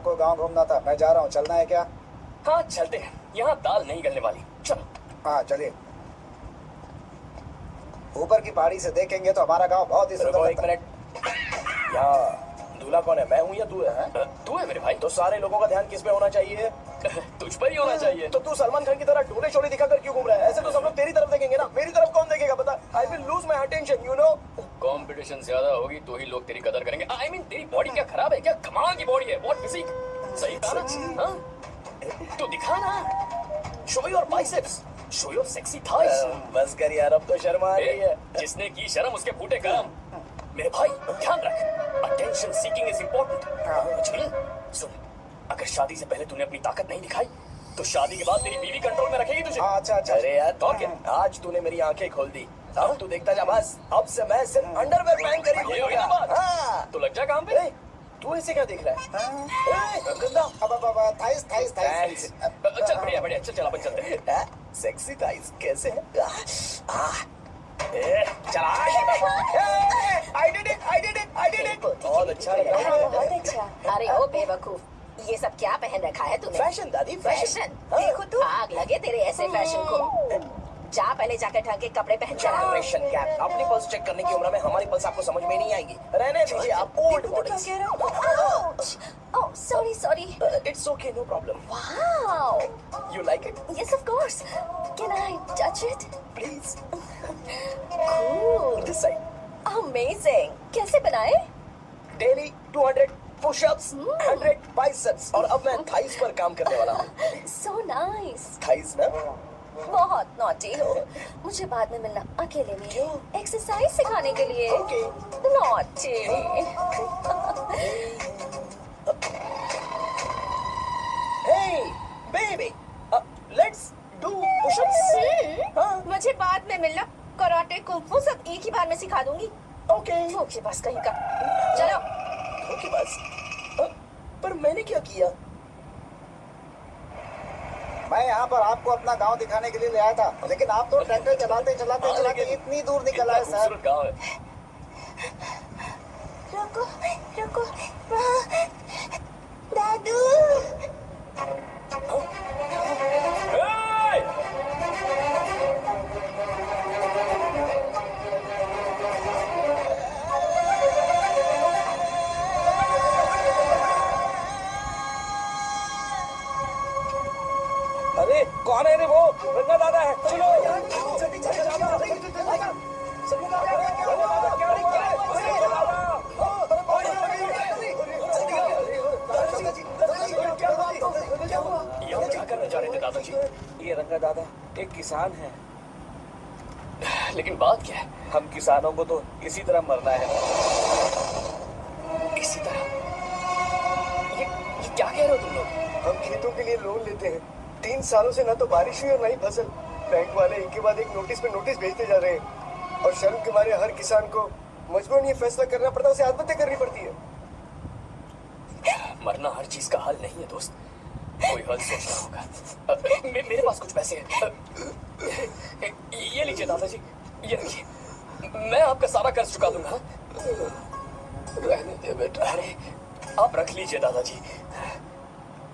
आपको गांव घूमना था। मैं जा रहा हूँ, चलना है क्या? हाँ चलते हैं, यहाँ दाल नहीं गलने वाली। चलो। हाँ चलिए। ऊपर की पहाड़ी से देखेंगे तो हमारा गांव बहुत ही सुंदर रुको एक लगता है। मिनट। यहाँ दूल्हा कौन है, मैं हूँ या तू है? तू है मेरे भाई। तो सारे लोगों का ध्यान किस पे होना चाहिए? तुझ पर ही होना चाहिए। तो तू सलमान खान की तरह डोले शोले दिखाकर क्यों घूम रहा है? ऐसे तो सब लोग तेरी तरफ देखेंगे ना, मेरी तरफ कौन देखेगा बता? I will lose my attention, you know. Competition ज्यादा होगी तो ही लोग तेरी कदर करेंगे। आई मीन तेरी बॉडी क्या खराब है क्या? कमाल की बॉडी है। What physique. सही कहा ना? हाँ? तो दिखा ना। Show your biceps, show your sexy thighs. बस कर यार, अब तो शर्म आ रही है। जिसने की शर्म उसके फूटे करम। मेरे भाई ध्यान रख, अटेंशन सीकिंग इज इंपॉर्टेंट। सुन, अगर शादी से पहले तूने अपनी ताकत नहीं दिखाई तो शादी के बाद तेरी बीवी कंट्रोल में रखेगी तुझे। हाँ अच्छा अच्छा। अरे यार और क्या, आज तूने मेरी आंखें खोल दी। अब तू देखता जा बस, अब से मैं सिर्फ अंडरवेयर पहन कर ही ये हुई ना घूमूंगा। बात। हाँ। तो लग जा काम पे। ए, तू ऐसे क्या देख रहा है? ए, गंदा। अब थाइस थाइस थाइस। चल बढ़िया बढ़िया, चल अपन चलते हैं। सेक्सी थाइस कैसे है? चला। I did it. बहुत अच्छा लग रहा है। बहुत अच्छा। अरे ओ बेवकूफ, ये सब क्या पहन रखा है तूने? फैशन दादी, फैशन? हाँ। देखो तू, आग लगे तेरे ऐसे फैशन को। जा पहले जाकर ढंग के कपड़े पहन कर आ। Generation gap. अपनी पल्स चेक करने की उम्र में हमारी पल्स आपको समझ में नहीं आएगी। रहने दीजिए, आप ओल्ड देखो तो क्या मॉडल्स। कह रहा हूँ। Oh sorry sorry. It's okay, no problem. Wow, you like it? Yes of course. Can I touch it? Please. Cool, this side. Amazing. कैसे बनाए? डेली 200 पुशअप्स, 100 बाइसेप्स, और अब मैं थाइस पर काम करने वाला हूँ। So nice. थाइस ना? बहुत नॉटी हो। मुझे बाद में मिलना अकेले में। एक्सरसाइज सिखाने के लिए। Okay. Naughty. Hey, baby, let's do push-ups. हाँ, मुझे बाद में मिलना। कराटे कुंफू सब एक ही बार में सिखा दूंगी। okay. धोखेबाज कहीं का। चलो। धोखेबाज? पर मैंने क्या किया? मैं यहाँ पर आपको अपना गांव दिखाने के लिए ले आया था, लेकिन आप तो ट्रैक्टर चलाते चलाते चलाते इतनी दूर निकल आए सर। खूबसूरत गाँव है। रुको रुको, दादू। अरे कौन है रे वो? रंगा दादा है। चलो यहाँ क्या करने जा रहे थे दादाजी? ये रंगा दादा एक किसान है। लेकिन बात क्या है? हम किसानों को तो इसी तरह मरना है। इसी तरह? ये क्या कह रहे हो तुम लोग? हम खेतों के लिए लोन लेते हैं। 3 सालों से ना तो बारिश हुई और ना ही फसल। बैंक वाले एक के बाद एक नोटिस पे नोटिस भेजते जा रहे हैं, और शर्म के मारे हर किसान को मजबूरन ये फैसला करना पड़ता है, उसे आत्महत्या करनी पड़ती है। मरना हर चीज का हल नहीं है दोस्त, कोई हल सोचना होगा। मेरे पास कुछ पैसे हैं। ये लीजिए दादाजी, ये रखिए, मैं आपका सारा कर्ज चुका दूंगा। रहने दे बेटा। अरे आप रख लीजिए दादाजी।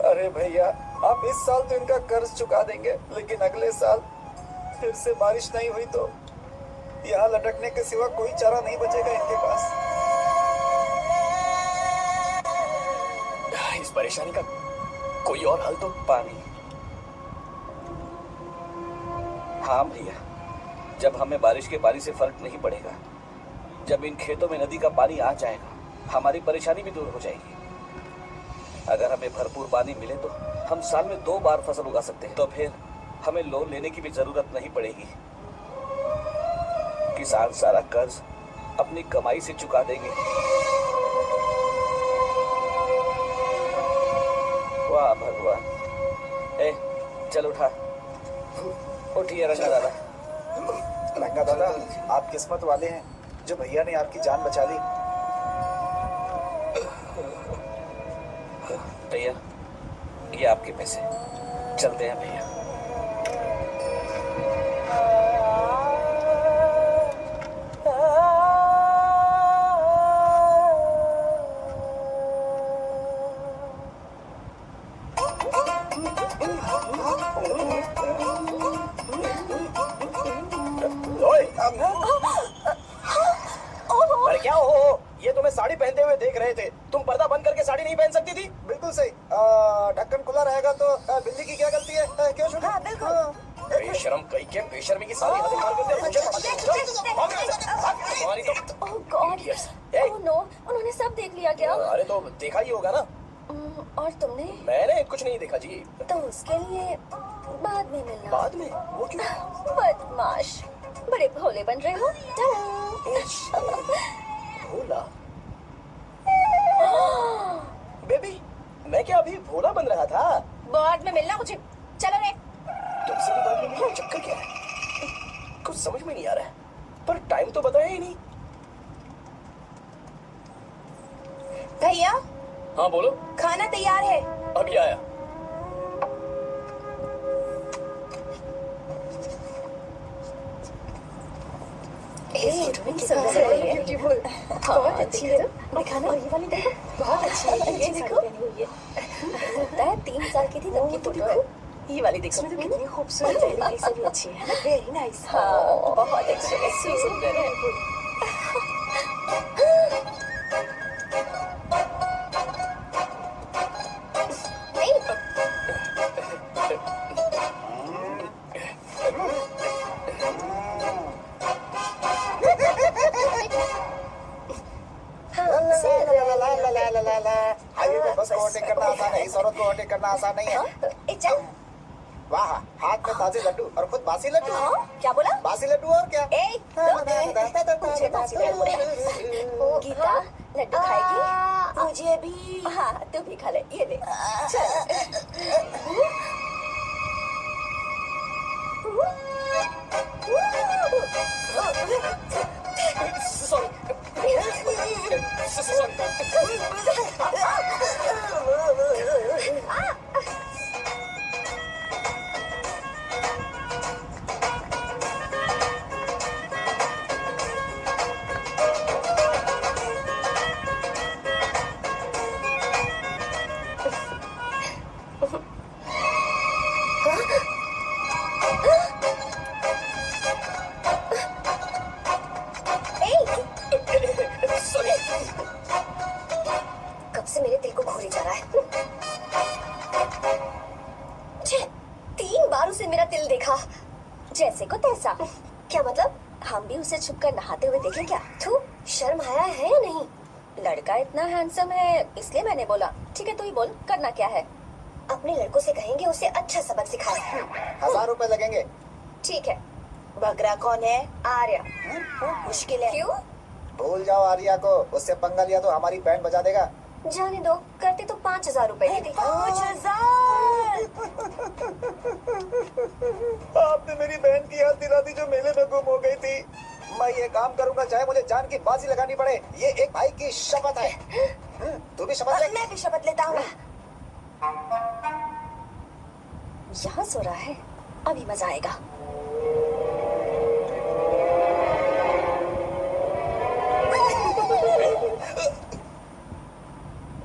अरे भैया, आप इस साल तो इनका कर्ज चुका देंगे, लेकिन अगले साल फिर से बारिश नहीं हुई तो यहाँ लटकने के सिवा कोई चारा नहीं बचेगा इनके पास। इस परेशानी का कोई और हल तो? पानी। हाँ भैया, जब हमें बारिश के पानी से फर्क नहीं पड़ेगा, जब इन खेतों में नदी का पानी आ जाएगा, हमारी परेशानी भी दूर हो जाएगी। अगर हमें भरपूर पानी मिले तो हम साल में 2 बार फसल उगा सकते हैं। तो फिर हमें लोन लेने की भी जरूरत नहीं पड़ेगी। किसान सारा कर्ज अपनी कमाई से चुका देंगे। वाह भगवान। ए, चल उठा। उठिए रंगा दादा। रंगा दादा, आप किस्मत वाले हैं जो भैया ने आपकी जान बचा ली। भैया, ये आपके पैसे। चलते हैं भैया। साड़ी पहनते हुए देख रहे थे। तुम पर्दा बंद करके साड़ी नहीं पहन सकती थी? बिल्कुल सही। ढक्कन खुला रहेगा तो बिल्ली की क्या गलती है? क्यों छोटे? हाँ, बिल्कुल। बेशरम कहीं के बेशर्मी की सारी हदें पार करते मुझे तुम्हारी तो। ओह गॉड, ओह नो, उन्होंने सब देख लिया क्या? अरे तो देखा ही होगा ना। और तुमने? मैंने कुछ नहीं देखा जी। तो उसके लिए बाद में मिलना। बाद में? वो क्यों? बदमाश, बड़े भोले बन रहे हो। भोला? बेबी, मैं क्या अभी भोला बन रहा था? बाद में मिलना मुझे। चलो रे। तुमसे भी बात नहीं, चक्कर क्या है? कुछ समझ में नहीं आ रहा है, पर टाइम तो बताया ही नहीं। भैया, हाँ बोलो। खाना तैयार है। अभी आया। ब्यूटीफुल, बहुत अच्छी है। दिखाना, ये वाली देखो, बहुत अच्छी है। ये देखो, लगता है 3 साल की थी तब की फोटो है। ये वाली देखो, कितनी खूबसूरत है। लेकिन से भी अच्छी है। Very nice. हाँ, बहुत अच्छी है, सुंदर है। हाईवे पे बस को ओवरटेक करना आसान है, इस औरत को ओवरटेक करना आसान नहीं है। चल। वाह, हाथ में ताजे लड्डू और खुद बासी लड्डू। क्या बोला? बासी लड्डू और क्या? मुझे बासी लड्डू। गीता, लड्डू खाएगी? मुझे भी। हाँ, तू भी खा ले, ये ले। चल। कब से मेरे दिल को घूरी जा रहा है। छे, 3 बार उसे मेरा दिल देखा, जैसे को तैसा। क्या मतलब? हम भी उसे छुपकर नहाते हुए देखें क्या? थू, शर्म आया है या नहीं? लड़का इतना हैंडसम है, इसलिए मैंने बोला। ठीक है, तू ही बोल, करना क्या है? अपने लड़कों से कहेंगे उसे अच्छा सबक सिखाए। 1000 रुपए लगेंगे। ठीक है। बगरा कौन है? आर्या। मुश्किल है। क्यों? भूल जाओ आर्या को, उससे पंगा लिया तो हमारी बैंड बजा देगा। जाने दो, करते तो 5000 रुपए देते। 5000। आपने मेरी बहन की याद दिला दी जो मेले में गुम हो गई थी। मैं ये काम करूंगा चाहे मुझे जान की बाजी लगानी पड़े। ये एक भाई की शपथ है। तू भी शपथ ले। मैं भी शपथ लेता हूँ। यहाँ सो रहा है, अभी मजा आएगा।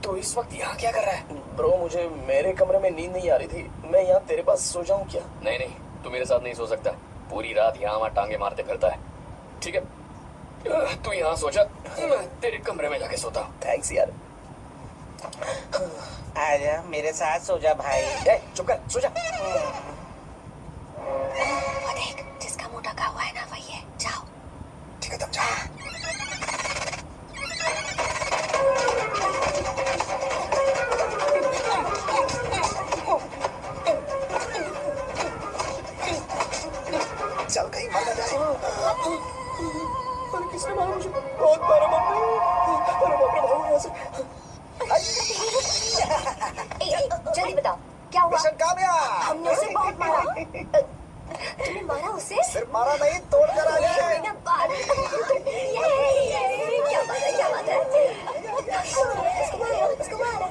तो इस वक्त यहाँ क्या कर रहा है? ब्रो, मुझे मेरे कमरे में नींद नहीं आ रही थी। मैं यहाँ तेरे पास सो जाऊँ क्या? नहीं नहीं, तू मेरे साथ नहीं सो सकता। पूरी रात यहाँ वहाँ टांगे मारते फिरता है। ठीक है, तू यहाँ सो जा, मैं तेरे कमरे में जाके सोता हूँ। थैंक्स यार। आजा मेरे साथ सो जा भाई। चुप कर, सो जा। वो देख, जिसका मुंह ढका हुआ है ना, वही है। जाओ। ठीक है, तुम जाओ। चल कहीं मर न जाए। अरे किसने मारा मुझे? बहुत मारा मम्मी। अरे बाप रे, भागो यहाँ से। जल्दी बताओ, क्या हुआ? मिशन कामयाब। हमने उसे बहुत मारा। तुमने मारा उसे? सिर्फ मारा नहीं, तोड़ कर आ गए। क्या बात है? क्या बात है? क्या बात है? उसको मारो।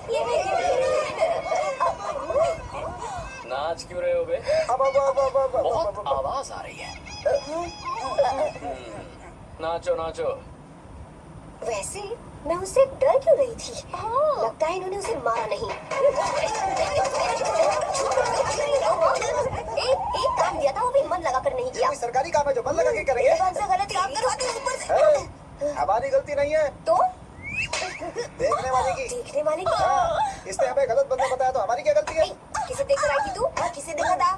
नाच क्यों रहे हो बे? बहुत आवाज आ रही है। नाचो नाचो। वैसे मैं उससे डर क्यों रही थी? लगता है इन्होंने उसे मारा नहीं। एक काम दिया था, वो भी मन लगा कर नहीं किया। कोई सरकारी काम है जो मन लगा के करेंगे? कौन सा गलत काम करवाते हो ऊपर से? हमारी गलती नहीं है। तो देखने वाले की। देखने वाले की? हाँ, इसने हमें गलत बंदा बताया तो हमारी क्या गलती है? किसे देख कर आई थी तू? किसे देखा था?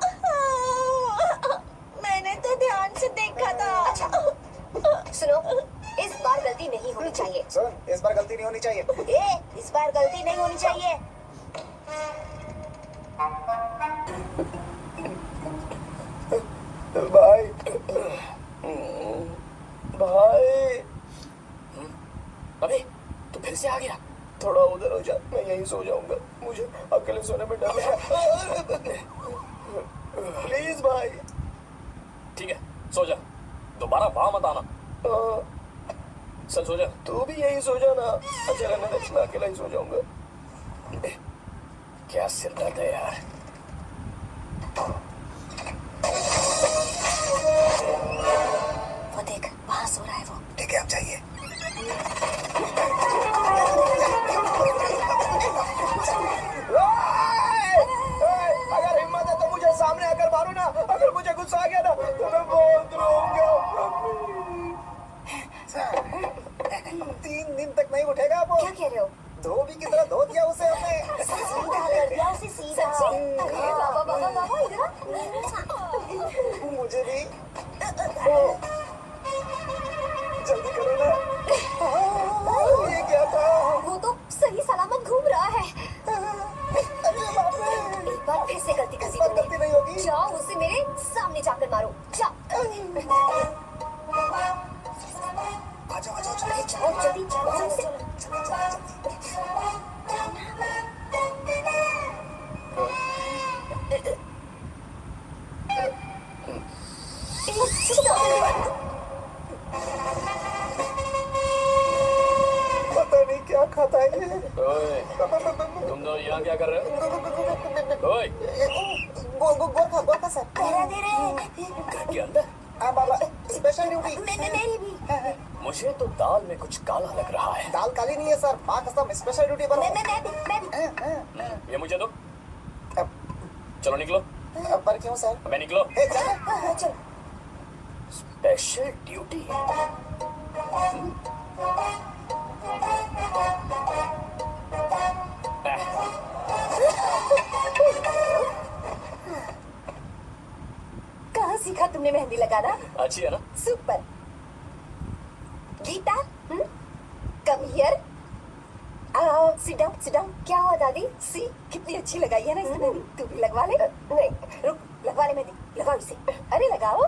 मैंने तो ध्यान से देखा था। अच्छा सुनो, इस बार गलती नहीं होनी चाहिए। सुन, इस बार गलती नहीं होनी चाहिए। इस बार गलती नहीं होनी चाहिए। भाई भाई अबे तू फिर से आ गया। थोड़ा उधर हो जा, मैं यहीं सो जाऊंगा। मुझे अकेले सोने में डर लगा। प्लीज भाई। ठीक है सो जा, दोबारा वहां मत आना। चल सो जा। तू भी यहीं सो जा ना। अच्छा रहने दे, मैं अकेला ही सो जाऊंगा। क्या सिर दर्द है यार। वो देख, वहाँ सो रहा है वो। ठीक है, आप जाइए। अगर हिम्मत है तो मुझे सामने आकर मारो ना। अगर मुझे गुस्सा आ गया ना तो मैं बहुत रोऊंगा। 3 दिन तक नहीं उठेगा अब वो। क्या कह रहे हो? धोबी की तरह धो दिया उसे हमने। सीधा कर दिया उसे, सीधा। अरे बाबा बाबा बाबा, इधर आ। मुझे भी जल्दी करो ना। ये क्या था? वो तो सही सलामत घूम रहा है। अरे बाप रे, एक बार फिर से गलती कर इस दी बार तुमने। गलती नहीं होगी। जाओ उसे मेरे सामने जाकर मारो। जाओ आ जाओ, आ जाओ, अरे जाओ जल्दी, जाओ जल्दी से। पता नहीं क्या खाता है ये। ओए, तुम दोनों यहाँ क्या कर रहे हो? ओए, गोरखा सर। पहरा दे रहे हैं। घर के अंदर? हाँ बाबा, स्पेशल ड्यूटी। मेरी भी। मुझे तो दाल में कुछ काला लग रहा है। दाल काली नहीं है सर, माँ कसम स्पेशल ड्यूटी पर हूँ। मैं भी। ये मुझे दो। अब चलो निकलो। पर क्यों सर? मैं निकलो। ए, चलो। चल। Special duty. कहाँ सीखा तुमने मेहंदी लगाना? अच्छी है ना? Super. Geeta, come here. Sit down, sit down. क्या हुआ दादी? सी कितनी अच्छी लगाई है ना इसने मेहंदी। तू भी लगवा ले। नहीं, रुक, लगवा ले मेहंदी। लगाओ इसे। अरे लगाओ।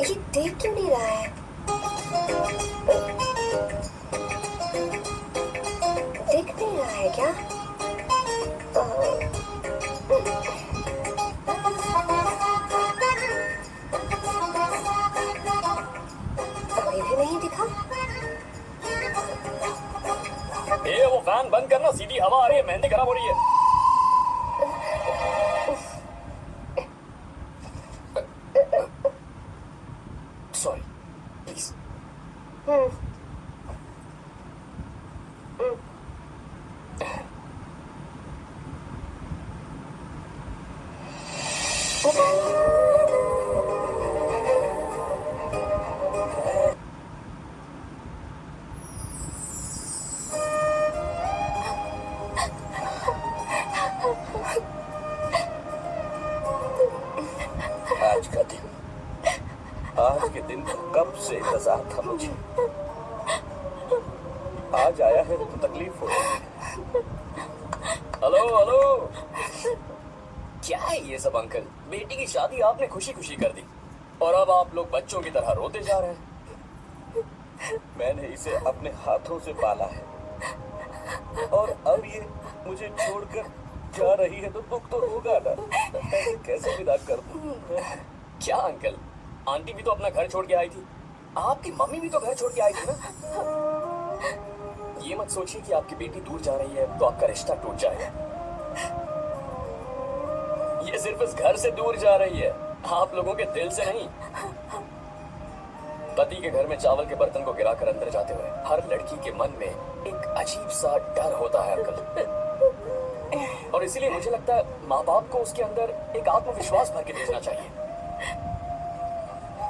ये देख क्यों नहीं रहा है? देख नहीं रहा है क्या? अभी भी नहीं दिखा। ए वो फैन बंद करना, सीधी हवा आ रही है, मेहंदी खराब हो रही है। Sorry, please. आज का दिन, आज के दिन का कब से इंतजार था मुझे। आज आया है तो तकलीफ हो रही है। हेलो हेलो, क्या है ये सब अंकल? बेटी की शादी आपने खुशी खुशी कर दी और अब आप लोग बच्चों की तरह रोते जा रहे हैं। मैंने इसे अपने हाथों से पाला है और अब ये मुझे छोड़कर जा रही है तो दुख तो होगा ना। ऐसे कैसे विदा कर दूं? क्या अंकल, आंटी भी तो अपना घर छोड़ के आई थी, आपकी मम्मी भी तो घर छोड़ के आई थी ना। ये मत सोचिए कि आपकी बेटी दूर जा रही है तो आपका रिश्ता टूट जाएगा। ये सिर्फ इस घर से दूर जा रही है, आप लोगों के दिल से नहीं। पति के घर में चावल के बर्तन को गिराकर अंदर जाते हुए हर लड़की के मन में एक अजीब सा डर होता है अंकल। और इसीलिए मुझे लगता है माँ बाप को उसके अंदर एक आत्मविश्वास भर के भेजना चाहिए।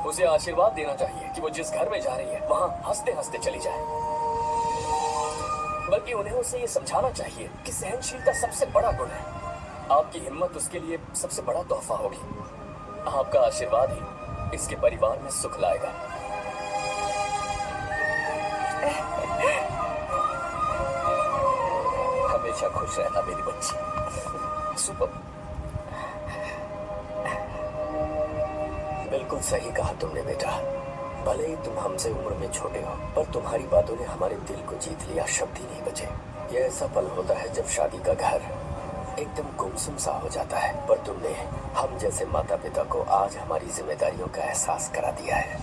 उसे आशीर्वाद देना चाहिए कि वो जिस घर में जा रही है वहां हंसते हंसते चली जाए। बल्कि उन्हें उसे ये समझाना चाहिए कि सहनशीलता सबसे बड़ा गुण है। आपकी हिम्मत उसके लिए सबसे बड़ा तोहफा होगी। आपका आशीर्वाद ही इसके परिवार में सुख लाएगा। हमेशा खुश रहना मेरी बच्ची। सुपर। बिल्कुल सही कहा तुमने बेटा। भले ही तुम हमसे उम्र में छोटे हो, पर तुम्हारी बातों ने हमारे दिल को जीत लिया, शब्द ही नहीं बचे। यह ऐसा पल होता है जब शादी का घर एकदम गुमसुम सा हो जाता है, पर तुमने हम जैसे माता पिता को आज हमारी जिम्मेदारियों का एहसास करा दिया है।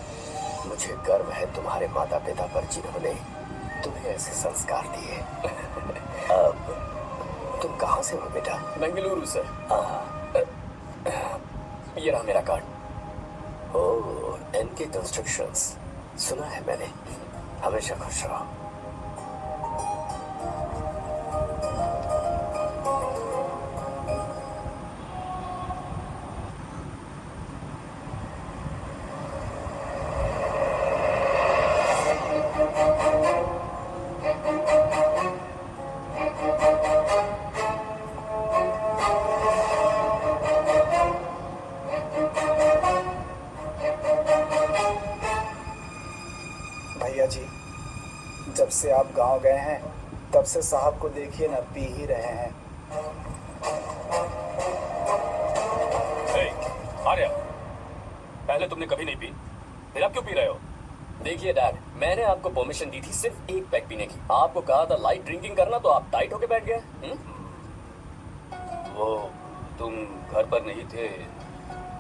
मुझे गर्व है तुम्हारे माता पिता पर जिन्होंने तुम्हें ऐसे संस्कार दिए। अब तुम कहाँ से हो बेटा? बेंगलुरु से। ये रहा मेरा कार्ड। ओह, एनके कंस्ट्रक्शंस, सुना है मैंने। हमेशा खुश रहो। भैया जी, जब से आप गांव गए हैं तब से साहब को देखिए ना, पी ही रहे हैं। आर्या, पहले तुमने कभी नहीं पी, फिर अब क्यों पी रहे हो? देखिए डैड, मैंने आपको परमिशन दी थी सिर्फ एक पैक पीने की। आपको कहा था लाइट ड्रिंकिंग करना, तो आप टाइट होके बैठ गए। वो तुम घर पर नहीं थे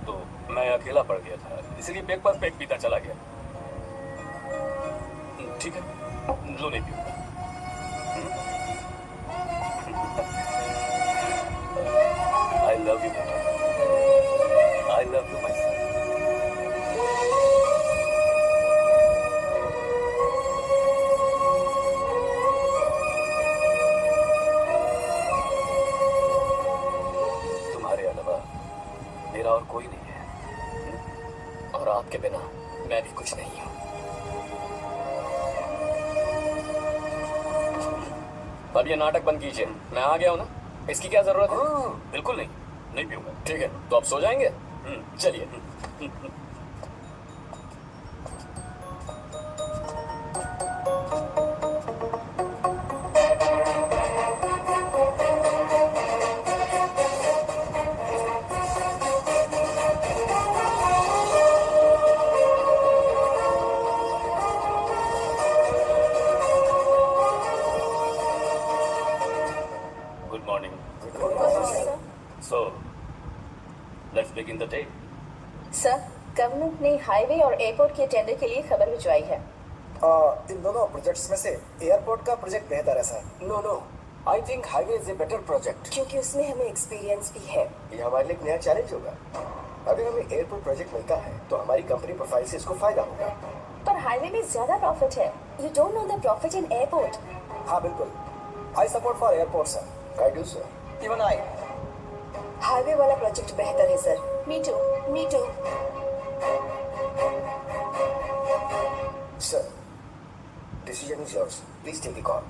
तो मैं अकेला पड़ गया था, इसलिए पैक पर पैक पीता चला गया। ठीक है, लो नहीं पीऊंगा। आई लव यू बेटा, I love you my son. तुम्हारे अलावा मेरा और कोई नहीं है, और आपके बिना मैं भी कुछ नहीं हूं। अब ये नाटक बंद कीजिए, मैं आ गया हूं ना, इसकी क्या जरूरत है? बिल्कुल नहीं, नहीं पीऊंगा। ठीक है, तो आप सो जाएंगे? चलिए। Good morning. So let's begin the day. Sir, government ने हाईवे और एयरपोर्ट के टेंडर के लिए खबर भिजवाई है। इन दोनों प्रोजेक्ट्स में से एयरपोर्ट का प्रोजेक्ट बेहतर है sir. No no, I think highway is a better project. क्योंकि उसमें हमें एक्सपीरियंस भी है। ये हमारे लिए एक नया चैलेंज होगा। अगर हमें एयरपोर्ट प्रोजेक्ट मिलता है तो हमारी कंपनी प्रोफाइल से इसको फायदा होगा। पर हाईवे में ज्यादा प्रॉफिट है। You don't know the profit in airport. हाँ बिल्कुल, I support for airport sir. I do sir. Even I. Highway वाला प्रोजेक्ट बेहतर है sir. Me too, me too. Sir, decision is yours, please take the call.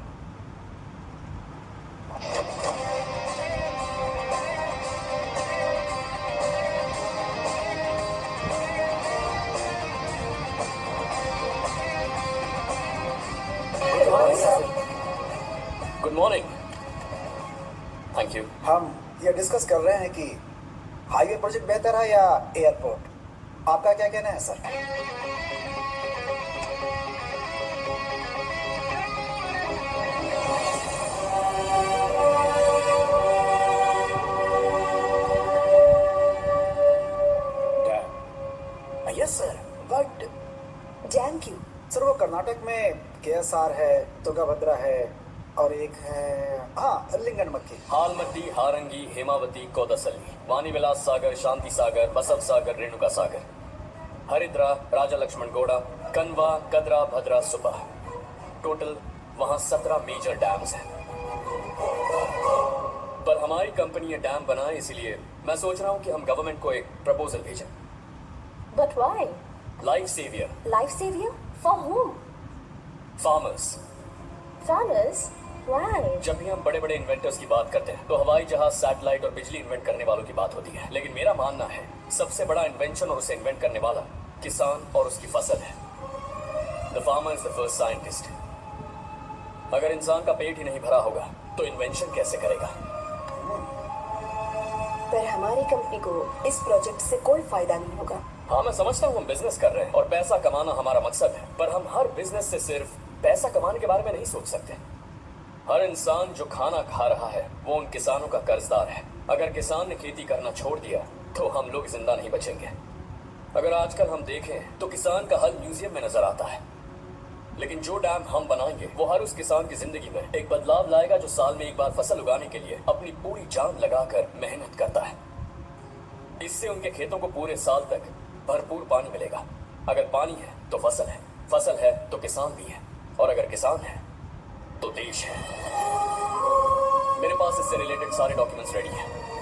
Good morning. Thank you. हम ये discuss कर रहे हैं कि हाईवे प्रोजेक्ट बेहतर है या एयरपोर्ट। आपका क्या कहना है sir? Yes sir, but dam क्यों? सर वो कर्नाटक में केएसआर है, तुंगभद्रा है और एक है हाँ लिंगन मक्की। हालमती, हारंगी, हेमावती, कोदसली, वाणी विलास सागर, शांति सागर, बसव सागर, रेणुका सागर। हरिद्रा, राजा लक्ष्मण गौड़ा, कनवा, कदरा, भद्रा, सुबा। टोटल वहां 17 मेजर डैम्स हैं। पर हमारी कंपनी ये डैम बनाए, इसलिए मैं सोच रहा हूं कि हम गवर्नमेंट को एक प्रपोजल भेजें। But why? Life saviour, Life savior? For whom? Farmers. Farmers? Why? जब भी हम बड़े बड़े इन्वेंटर्स की बात करते हैं तो हवाई जहाज, सैटेलाइट और बिजली इन्वेंट करने वालों की बात होती है, लेकिन मेरा मानना है सबसे बड़ा इन्वेंशन और उसे इन्वेंट करने वाला किसान और उसकी फसल है। The farmer is the first scientist. अगर इंसान का पेट ही नहीं भरा होगा तो इन्वेंशन कैसे करेगा? पर हमारी कंपनी को इस प्रोजेक्ट से कोई फायदा नहीं होगा। हाँ, मैं समझता हूँ हम बिजनेस कर रहे हैं और पैसा कमाना हमारा मकसद है, पर हम हर बिजनेस से सिर्फ पैसा कमाने के बारे में नहीं सोच सकते। हर इंसान जो खाना खा रहा है वो उन किसानों का कर्जदार है। अगर किसान ने खेती करना छोड़ दिया तो हम लोग जिंदा नहीं बचेंगे। अगर आजकल हम देखें तो किसान का हल म्यूजियम में नजर आता है, लेकिन जो डैम हम बनाएंगे वो हर उस किसान की जिंदगी में एक बदलाव लाएगा जो साल में एक बार फसल उगाने के लिए अपनी पूरी जान लगाकर मेहनत करता है। इससे उनके खेतों को पूरे साल तक भरपूर पानी मिलेगा। अगर पानी है तो फसल है, फसल है तो किसान भी है, और अगर किसान है तो देश है। मेरे पास इससे रिलेटेड सारे डॉक्यूमेंट्स रेडी हैं।